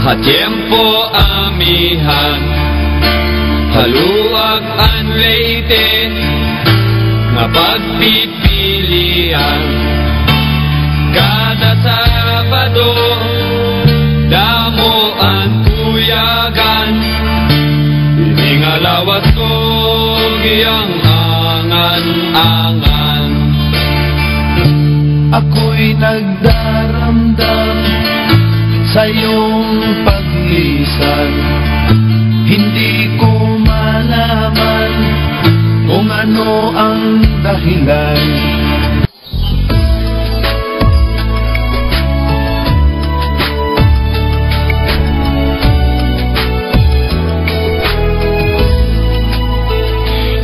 Hatiempo amihan haluag an leite nga pagpipilian kada Sabado damo ang tuyagan iningalawat ko giyang angan-angan. Ako'y nagdaramdam sa iyong paglisan, hindi ko malaman kung ano ang dahilan.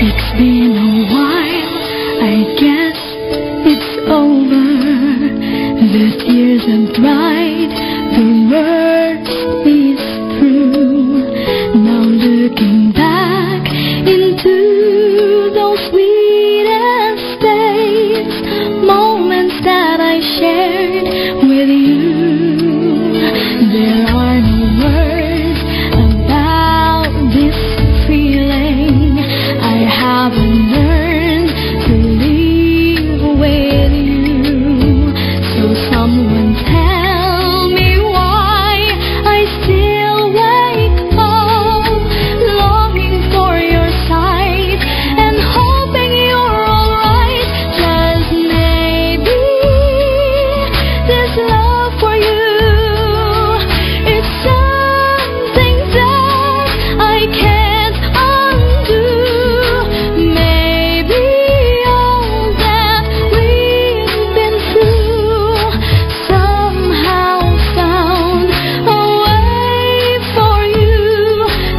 It's been a while, I guess it's over. The tears have dried, the worst is through. Now looking back into those sweetest days, moments that I shared with you. There are no words about this feeling. I haven't learned to live with you. So someone tell me why I still wake up, longing for your sight and hoping you're alright. Just maybe this love for you, it's something that I can't undo. Maybe all that we've been through somehow found a way for you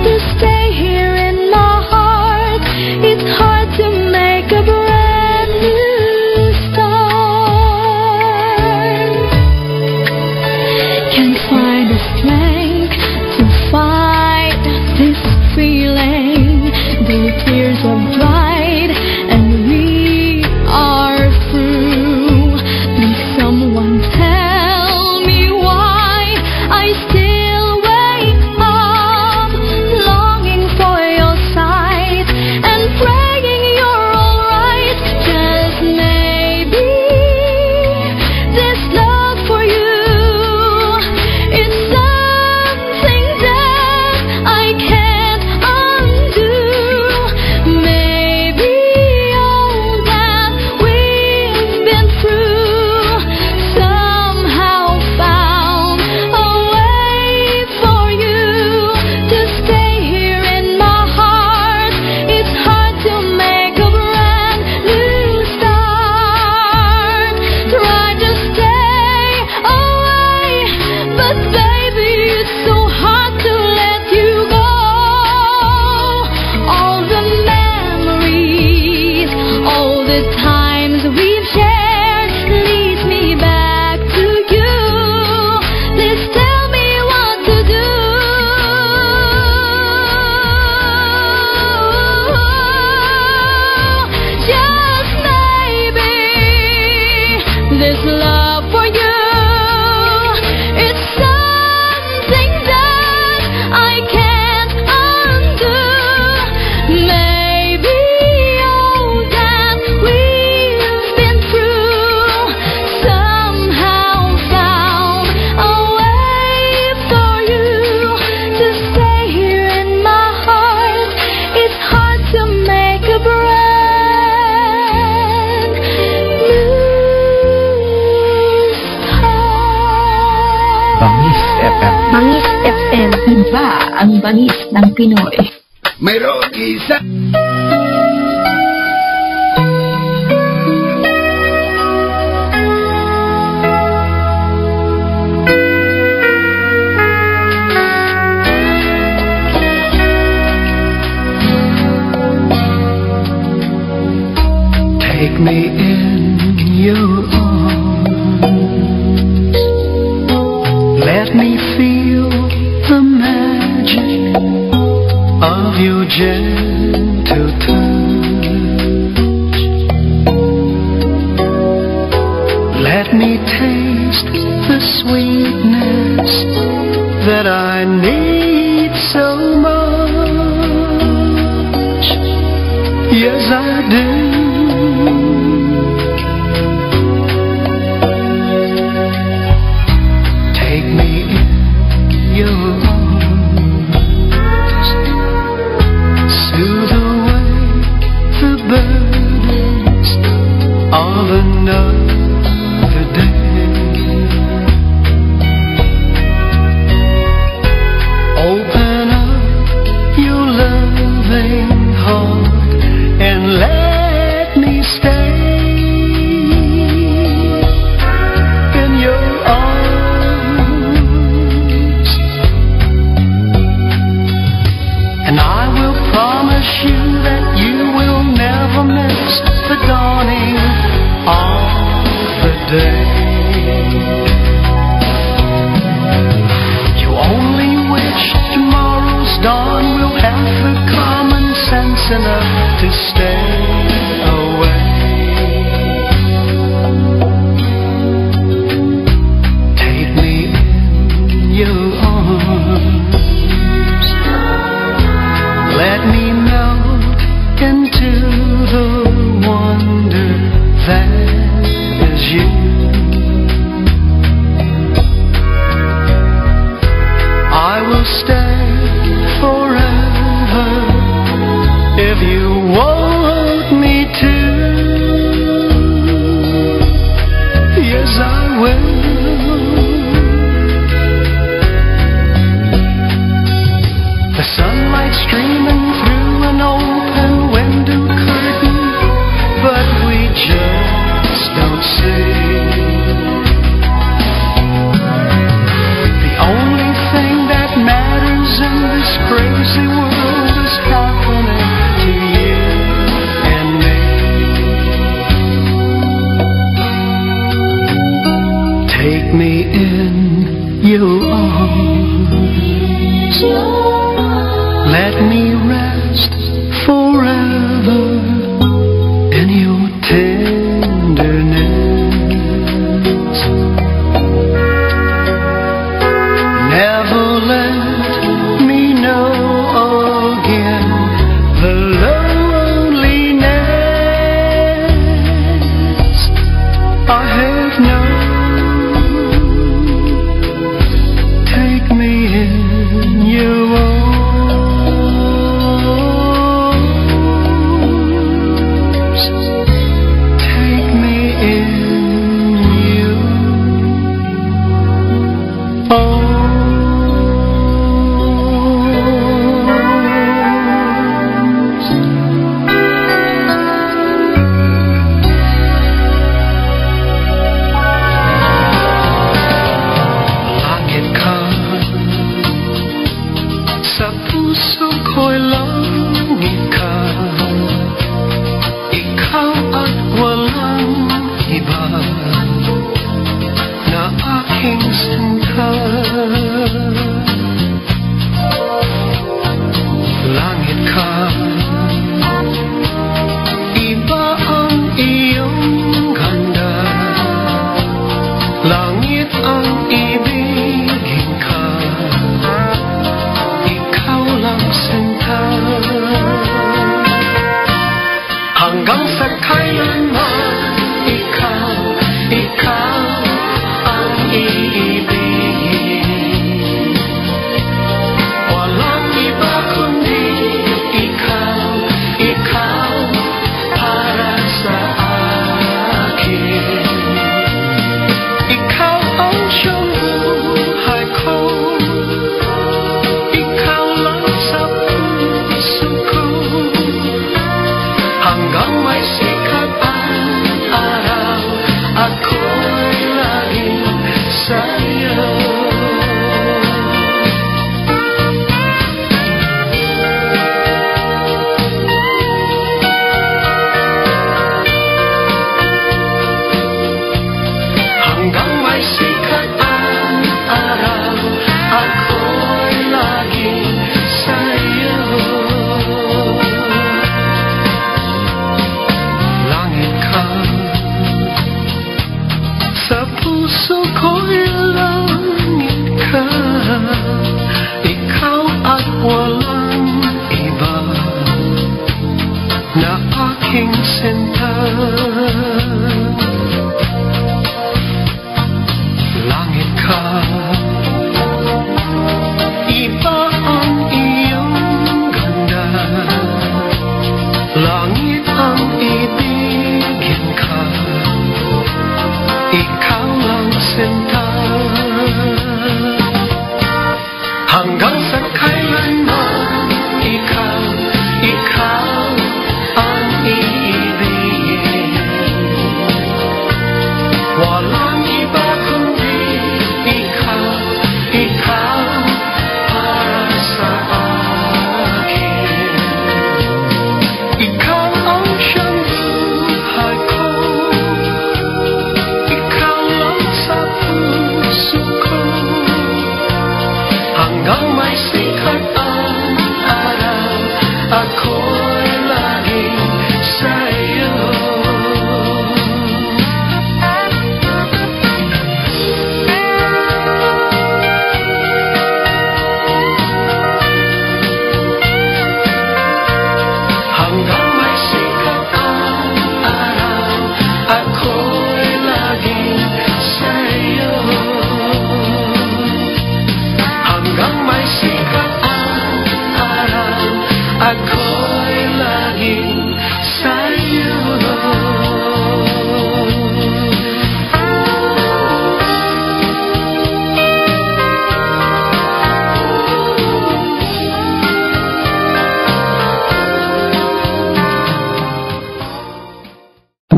to stay here in my heart. It's hard to make a brand new start. Can't find the strength to fight this feeling. The tears have dried and we are through. Please someone tell me why I still wake up, longing for your sight and praying you're alright. Just maybe this love for you, it's something that I can't undo. Maybe all that we've been through somehow found a way for you to stay here in my heart. It's hard to make a brand new start. Try to stay away, but baby, it's so hard to let you go. All the memories, all the times we've shared leads me back to you. Please tell me what to do. Just maybe this love for you, it's something that I can't undo. Maybe all that we've been through somehow found a way for you to stay here in my heart. It's hard to make a brand new start. Bangis FM. Bangis FM. Iba ang bangis ng Pinoy. Mayroong isa. Take me in your arms, let me feel the magic of your gentle touch. Let me taste the sweetness that I need so much. Yes, I do. Take me in your arms, soothe away the burdens of another day. Open up your loving heart and let me stay in your arms. And I will promise you that you will never miss the dawning of the day. You only wish tomorrow's dawn will have the common sense enough to stay away. Take me in your arms, let me melt into the wonder that is you. I will stay forever if you want me to. Yes, I will. The sunlight streaming through an open window curtain, but we just don't see. The only thing that matters in this crazy world is happening to you and me. Take me in your arms, let me rest forever in your tenderness. Never let me know again the loneliness I have known. Take me in your arms, take me in your arms. Langit ka sa puso ko'y langit ka, ikaw at walang iba na aking sinta.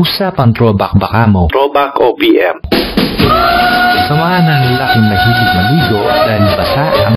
Usapang throwback baka mo. Throwback o PM. Samahan ng lalaking mahilig maligo dahil basa ang